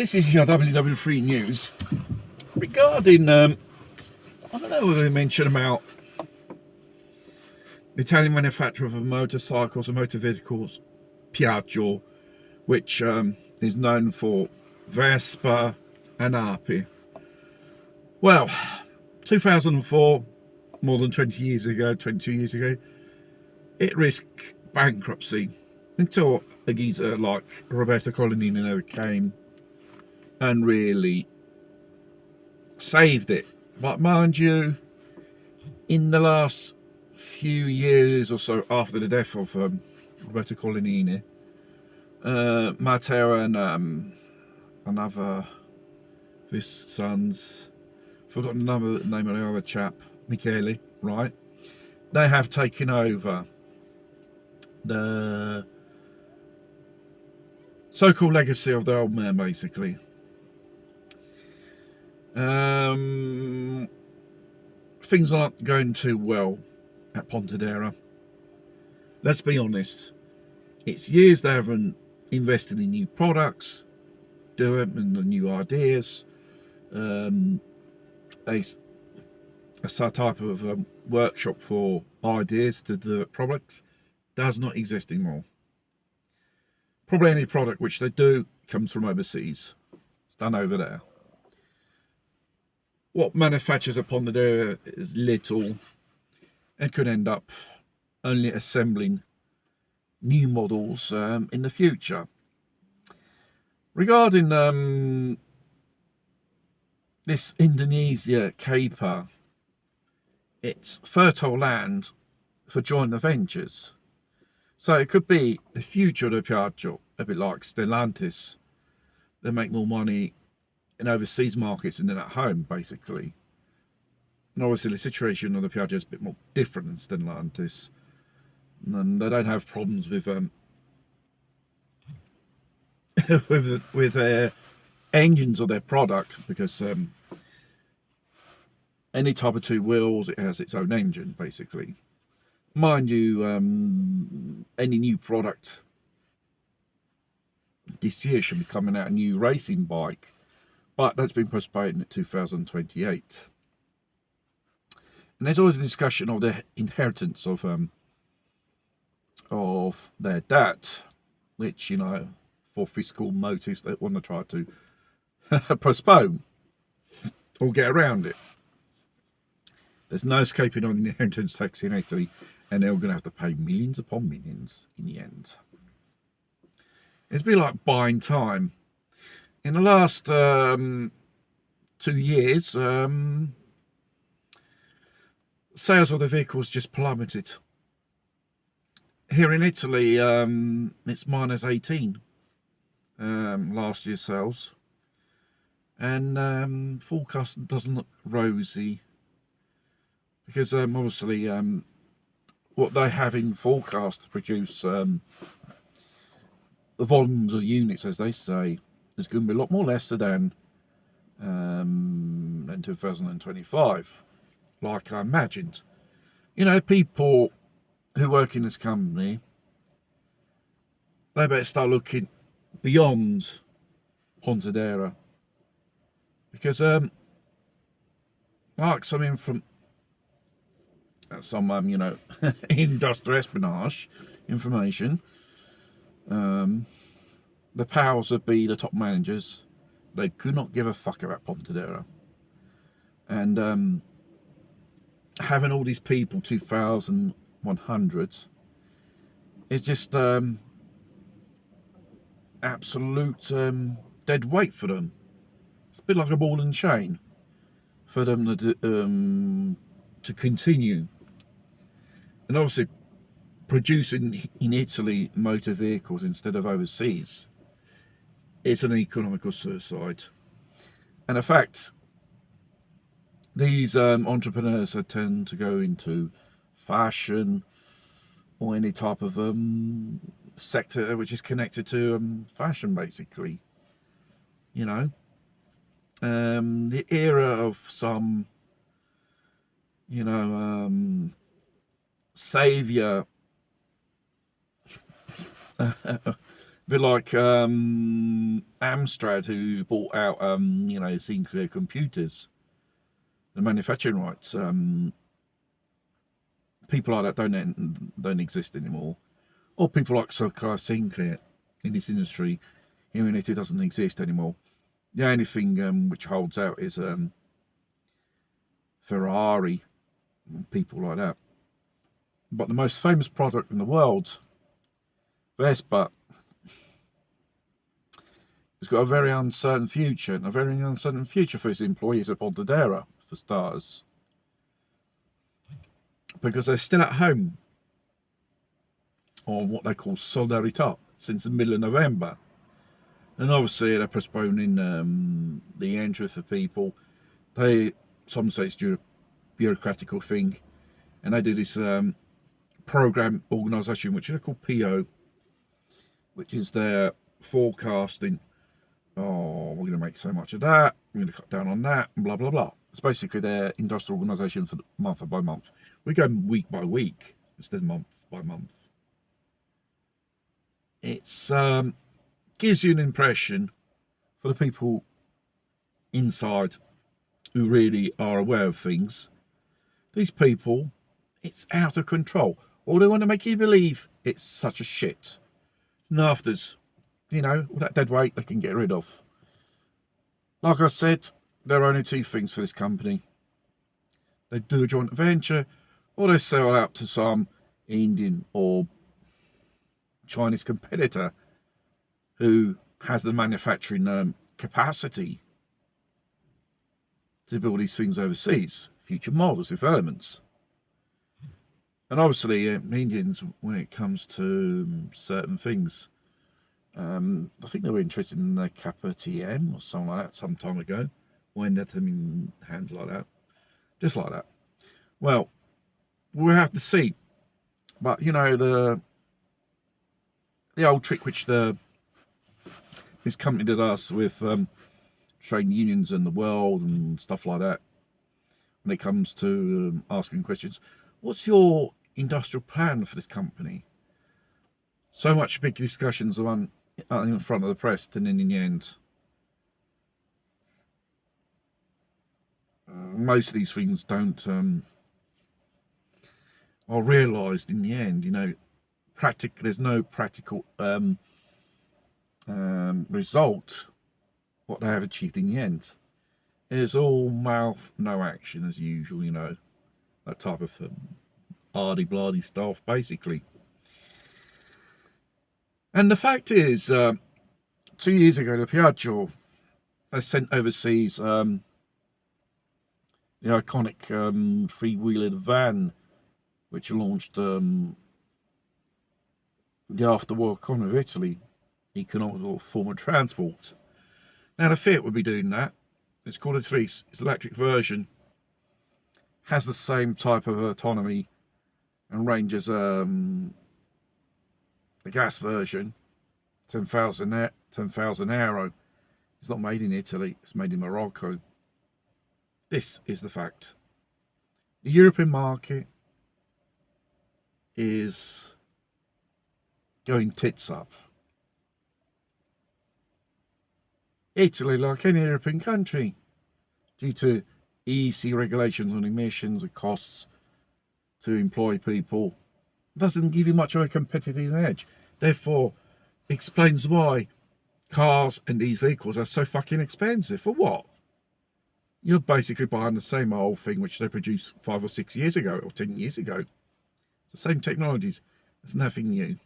This is your WW3 news regarding, I don't know whether they mentioned about the Italian manufacturer of motorcycles and motor vehicles, Piaggio, which is known for Vespa and Api. Well, 2004, more than 20 years ago, 22 years ago, it risked bankruptcy until a geezer like Roberto Colonnini came and really saved it. But mind you, in the last few years or so after the death of Roberto Colonnini, Matteo and another of his sons, forgotten the name of the other chap, Michele, right? They have taken over the so-called legacy of the old man, basically. Things aren't going too well at Pontedera. Let's be honest. It's years they haven't invested in new products, development of new ideas. A type of workshop for ideas to develop products does not exist anymore. Probably any product which they do comes from overseas. It's done over there. What manufactures upon the area is little and could end up only assembling new models in the future. Regarding this Indonesia caper, it's fertile land for joint ventures. So it could be the future of the Piaggio, a bit like Stellantis. They make more money in overseas markets and then at home, basically. And obviously the situation of the Piaggio is a bit more different than Stellantis. And they don't have problems with with their engines or their product, because any type of two wheels, it has its own engine, basically. Mind you, any new product this year should be coming out a new racing bike, but that's been postponed to 2028. And there's always a discussion of the inheritance of their debt, which, you know, for fiscal motives they want to try to postpone or get around it. There's no escaping on the inheritance tax in Italy, and they're going to have to pay millions upon millions in the end. It's a bit like buying time. In the last 2 years, sales of the vehicles just plummeted. Here in Italy, it's minus 18 last year's sales, and forecast doesn't look rosy, because obviously what they have in forecast to produce the volumes of units, as they say, is going to be a lot more less than 2025, like I imagined. You know, people who work in this company, they better start looking beyond Pontedera, because like something from some you know, industrial espionage information, the powers that be, the top managers, they could not give a fuck about Pontedera. And having all these people, 2,100, is just absolute dead weight for them. It's a bit like a ball and chain for them to continue. And obviously, producing in Italy motor vehicles instead of overseas, it's an economical suicide. And in fact, these entrepreneurs that tend to go into fashion or any type of sector which is connected to fashion, basically. You know, the era of some, you know, saviour bit like Amstrad, who bought out you know, Sinclair Computers, the manufacturing rights. People like that don't exist anymore, or people like Sinclair in this industry, even if it doesn't exist anymore. The only thing which holds out is Ferrari, and people like that. But the most famous product in the world, Vespa, has got a very uncertain future, and a very uncertain future for its employees at Pontedera, for starters, because they're still at home on what they call solidarité since the middle of November. And obviously they're postponing the entry for people. Some say it's a bureaucratical thing, and they do this program organisation which is called PO, which is their forecasting. Oh, we're going to make so much of that, we're going to cut down on that, and blah blah blah. It's basically their industrial organisation for month by month. We go week by week instead of month by month. It's gives you an impression for the people inside who really are aware of things. These people, it's out of control. Or they want to make you believe it's such a shit. Nafters, you know, all that dead weight they can get rid of. Like I said, there are only two things for this company. They do a joint venture, or they sell out to some Indian or Chinese competitor who has the manufacturing capacity to build these things overseas, future models, developments. And obviously, Indians, when it comes to certain things, I think they were interested in the Kappa TM or something like that some time ago, when that in hands like that, just like that. Well, we'll have to see. But you know, the old trick which this company did us with trade unions and the world and stuff like that, when it comes to asking questions, what's your industrial plan for this company? So much big discussions on in front of the press, and in the end, most of these things don't are realised in the end. You know, there's no practical result what they have achieved in the end. It's all mouth, no action, as usual. You know, that type of ardy-blardy stuff, basically. And the fact is, 2 years ago, the Piaggio has sent overseas the iconic three-wheeled van, which launched the after-war economy of Italy, economical form of transport. Now, the Fiat would be doing that. It's called a Tris. Its electric version has the same type of autonomy and range as the gas version, 10,000 euro. It's not made in Italy, it's made in Morocco. This is the fact. The European market is going tits up. Italy, like any European country, due to EC regulations on emissions and costs to employ people, doesn't give you much of a competitive edge. Therefore, explains why cars and these vehicles are so fucking expensive. For what? You're basically buying the same old thing which they produced 5 or 6 years ago or 10 years ago. It's the same technologies. There's nothing new.